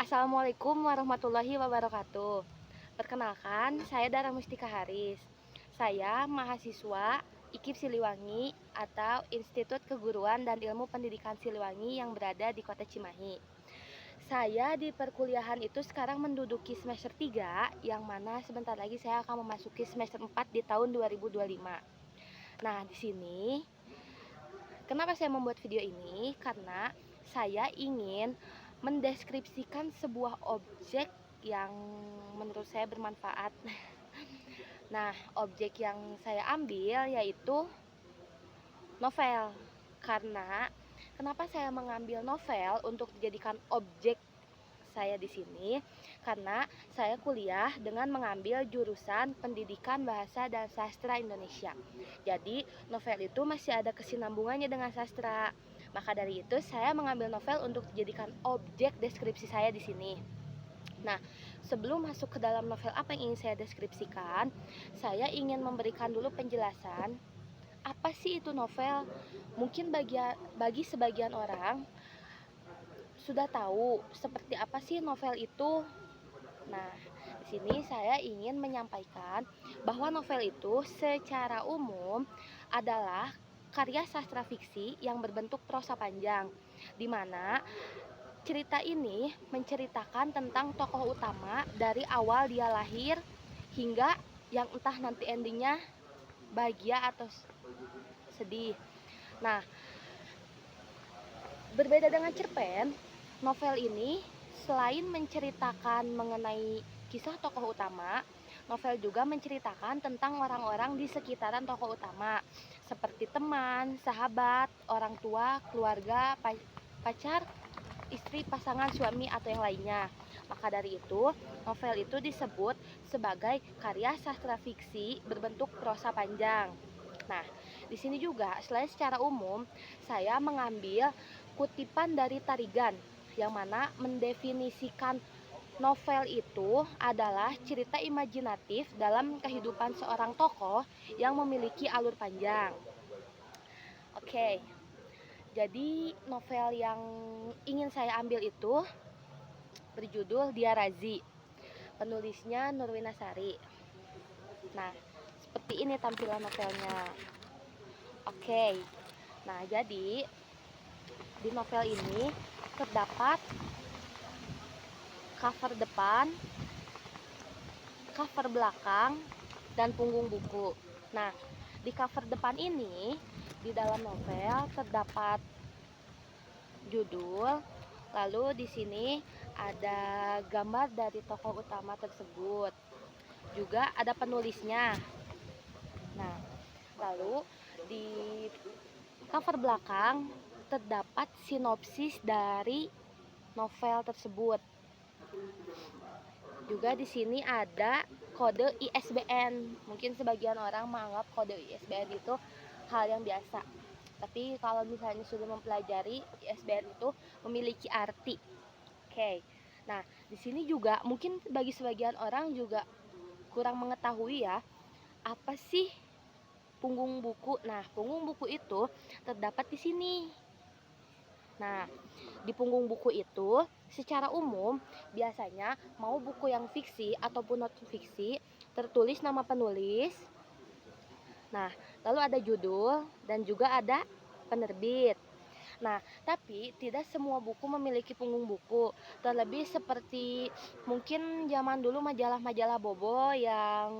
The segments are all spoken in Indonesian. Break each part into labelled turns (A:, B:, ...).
A: Assalamualaikum warahmatullahi wabarakatuh. Perkenalkan, saya Dara Mustika Haris. Saya mahasiswa IKIP Siliwangi atau Institut Keguruan dan Ilmu Pendidikan Siliwangi yang berada di Kota Cimahi. Saya di perkuliahan itu sekarang menduduki semester 3, yang mana sebentar lagi saya akan memasuki semester 4 di tahun 2025. Nah, di sini kenapa saya membuat video ini? Karena saya ingin mendeskripsikan sebuah objek yang menurut saya bermanfaat. Nah, objek yang saya ambil yaitu novel. Karena kenapa saya mengambil novel untuk dijadikan objek saya di sini? Karena saya kuliah dengan mengambil jurusan Pendidikan Bahasa dan Sastra Indonesia. Jadi, novel itu masih ada kesinambungannya dengan sastra. Maka dari itu, saya mengambil novel untuk dijadikan objek deskripsi saya di sini. Nah, sebelum masuk ke dalam novel apa yang ingin saya deskripsikan, saya ingin memberikan dulu penjelasan apa sih itu novel. Mungkin bagi sebagian orang sudah tahu seperti apa sih novel itu. Nah, di sini saya ingin menyampaikan bahwa novel itu secara umum adalah karya sastra fiksi yang berbentuk prosa panjang, di mana cerita ini menceritakan tentang tokoh utama dari awal dia lahir hingga yang entah nanti endingnya bahagia atau sedih. Nah, berbeda dengan cerpen, novel ini selain menceritakan mengenai kisah tokoh utama, novel juga menceritakan tentang orang-orang di sekitaran tokoh utama, seperti teman, sahabat, orang tua, keluarga, pacar, istri, pasangan, suami, atau yang lainnya. Maka dari itu, novel itu disebut sebagai karya sastra fiksi berbentuk prosa panjang. Nah, di sini juga selain secara umum, saya mengambil kutipan dari Tarigan yang mana mendefinisikan novel itu adalah cerita imajinatif dalam kehidupan seorang tokoh yang memiliki alur panjang. Oke, jadi novel yang ingin saya ambil itu berjudul Dia Razi. Penulisnya Nurwinasari. Nah, seperti ini tampilan novelnya. Oke. Nah, jadi di novel ini terdapat cover depan, cover belakang, dan punggung buku. Nah, di cover depan ini di dalam novel terdapat judul, lalu di sini ada gambar dari tokoh utama tersebut. Juga ada penulisnya. Nah, lalu di cover belakang terdapat sinopsis dari novel tersebut. Juga di sini ada kode ISBN. Mungkin sebagian orang menganggap kode ISBN itu hal yang biasa. Tapi kalau misalnya sudah mempelajari, ISBN itu memiliki arti. Oke. Nah, di sini juga mungkin bagi sebagian orang juga kurang mengetahui ya, apa sih punggung buku. Nah, punggung buku itu terdapat di sini. Nah, di punggung buku itu secara umum biasanya mau buku yang fiksi ataupun non fiksi tertulis nama penulis. Nah, lalu ada judul dan juga ada penerbit. Nah, tapi tidak semua buku memiliki punggung buku. Terlebih seperti mungkin zaman dulu majalah-majalah bobo yang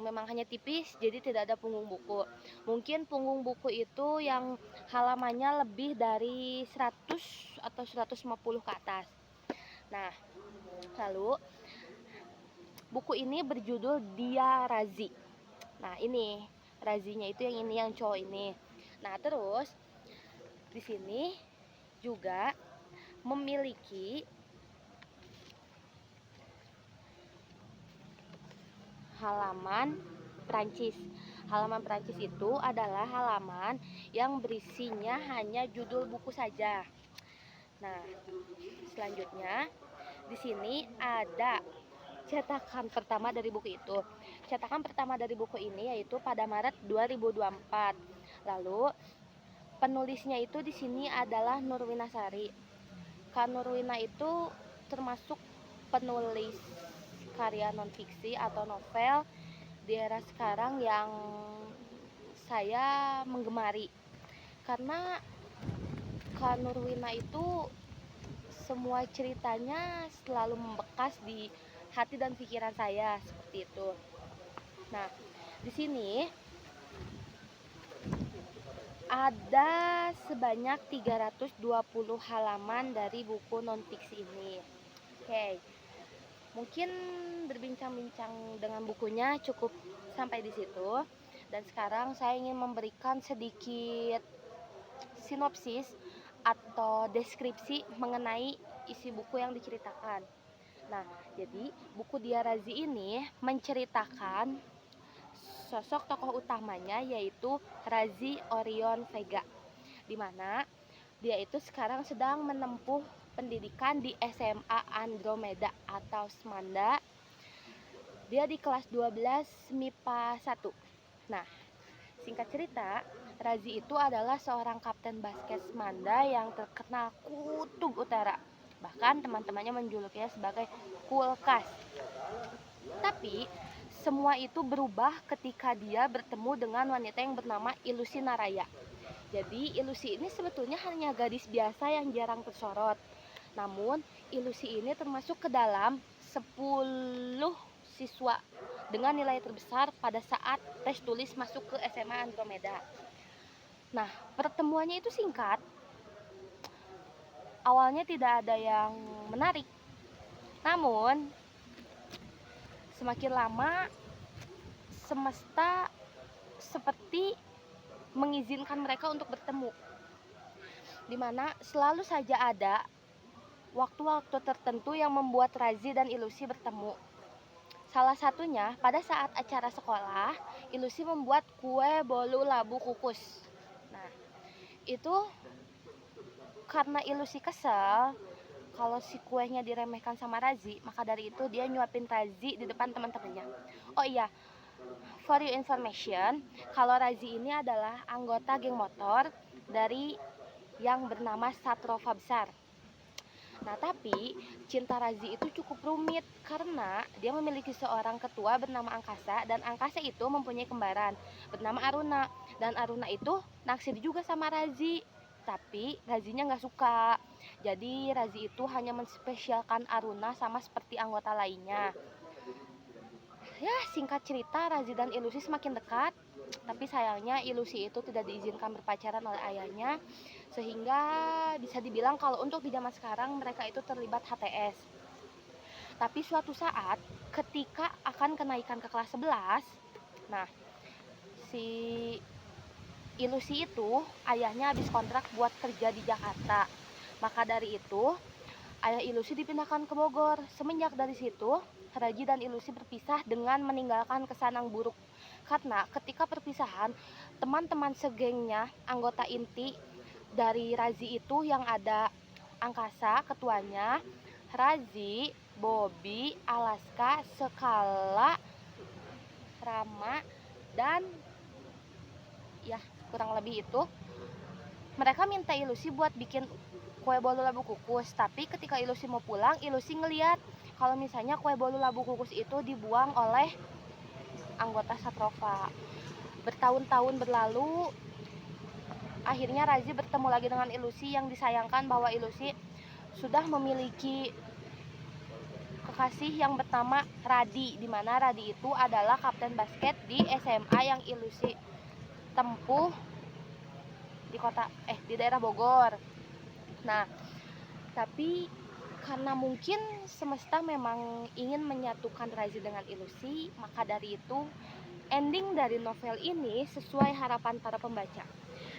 A: memang hanya tipis, jadi tidak ada punggung buku. Mungkin punggung buku itu yang halamannya lebih dari 100 atau 150 ke atas. Nah, lalu buku ini berjudul Dia Razi. Nah, ini Razinya itu yang ini, yang cowok ini. Nah, terus di sini juga memiliki halaman Prancis. Halaman Prancis itu adalah halaman yang berisinya hanya judul buku saja. Nah, selanjutnya di sini ada cetakan pertama dari buku itu. Cetakan pertama dari buku ini yaitu pada Maret 2024. Lalu penulisnya itu di sini adalah Nurwinasari. Kak Nurwina itu termasuk penulis karya nonfiksi atau novel di era sekarang yang saya menggemari, karena Kak Nurwina itu semua ceritanya selalu membekas di hati dan pikiran saya seperti itu. Nah, di sini ada sebanyak 320 halaman dari buku nonfiksi ini. Oke, mungkin berbincang-bincang dengan bukunya cukup sampai di situ. Dan sekarang saya ingin memberikan sedikit sinopsis atau deskripsi mengenai isi buku yang diceritakan. Nah, jadi buku Dia Razi ini menceritakan sosok tokoh utamanya yaitu Razi Orion Vega, di mana dia itu sekarang sedang menempuh pendidikan di SMA Andromeda atau Semanda. Dia di kelas 12 MIPA 1. Nah, singkat cerita, Razi itu adalah seorang kapten basket Semanda yang terkenal kutub utara. Bahkan teman-temannya menjulukinya sebagai kulkas. Tapi semua itu berubah ketika dia bertemu dengan wanita yang bernama Ilusi Naraya. Jadi Ilusi ini sebetulnya hanya gadis biasa yang jarang tersorot. Namun Ilusi ini termasuk ke dalam 10 siswa dengan nilai terbesar pada saat tes tulis masuk ke SMA Andromeda. Nah, pertemuannya itu singkat. Awalnya tidak ada yang menarik. Namun semakin lama semesta seperti mengizinkan mereka untuk bertemu, dimana selalu saja ada waktu-waktu tertentu yang membuat Razi dan Ilusi bertemu. Salah satunya pada saat acara sekolah, Ilusi membuat kue bolu labu kukus. Nah, itu karena Ilusi kesel kalau si kuenya diremehkan sama Razi, maka dari itu dia nyuapin Razi di depan teman-temannya. Oh iya, for your information, kalau Razi ini adalah anggota geng motor dari yang bernama Satrova Besar. Nah, tapi cinta Razi itu cukup rumit karena dia memiliki seorang ketua bernama Angkasa, dan Angkasa itu mempunyai kembaran bernama Aruna, dan Aruna itu naksir juga sama Razi. Tapi Razinya nggak suka. Jadi Razi itu hanya menspesialkan Aruna sama seperti anggota lainnya. Ya, singkat cerita, Razi dan Ilusi semakin dekat. Tapi sayangnya Ilusi itu tidak diizinkan berpacaran oleh ayahnya, sehingga bisa dibilang kalau untuk di zaman sekarang mereka itu terlibat HTS. Tapi suatu saat ketika akan kenaikan ke kelas 11, nah, si Ilusi itu ayahnya habis kontrak buat kerja di Jakarta. Maka dari itu ayah Ilusi dipindahkan ke Bogor. Semenjak dari situ Razi dan Ilusi berpisah dengan meninggalkan kesan yang buruk. Karena ketika perpisahan, teman-teman segengnya, anggota inti dari Razi itu yang ada Angkasa ketuanya, Razi, Bobby, Alaska, Skala, Rama, dan ya kurang lebih itu, mereka minta Ilusi buat bikin kue bolu labu kukus. Tapi ketika Ilusi mau pulang, Ilusi ngeliat kalau misalnya kue bolu labu kukus itu dibuang oleh anggota Satrova. Bertahun-tahun berlalu, akhirnya Razi bertemu lagi dengan Ilusi yang disayangkan bahwa Ilusi sudah memiliki kekasih yang bernama Radi, di mana Radi itu adalah kapten basket di SMA yang Ilusi tempuh di daerah Bogor. Nah, tapi karena mungkin semesta memang ingin menyatukan Razi dengan Ilusi, maka dari itu ending dari novel ini sesuai harapan para pembaca,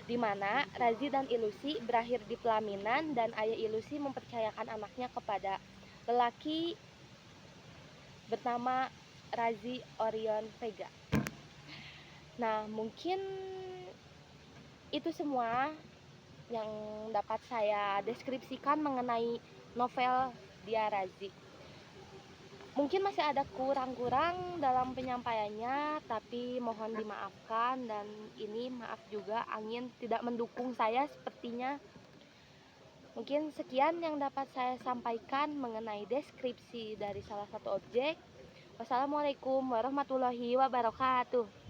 A: di mana Razi dan Ilusi berakhir di pelaminan dan ayah Ilusi mempercayakan anaknya kepada lelaki bernama Razi Orion Vega. Nah, mungkin itu semua yang dapat saya deskripsikan mengenai novel Dia Razi. Mungkin masih ada kurang-kurang dalam penyampaiannya, tapi mohon dimaafkan. Dan ini maaf juga, angin tidak mendukung saya sepertinya. Mungkin sekian yang dapat saya sampaikan mengenai deskripsi dari salah satu objek. Wassalamualaikum warahmatullahi wabarakatuh.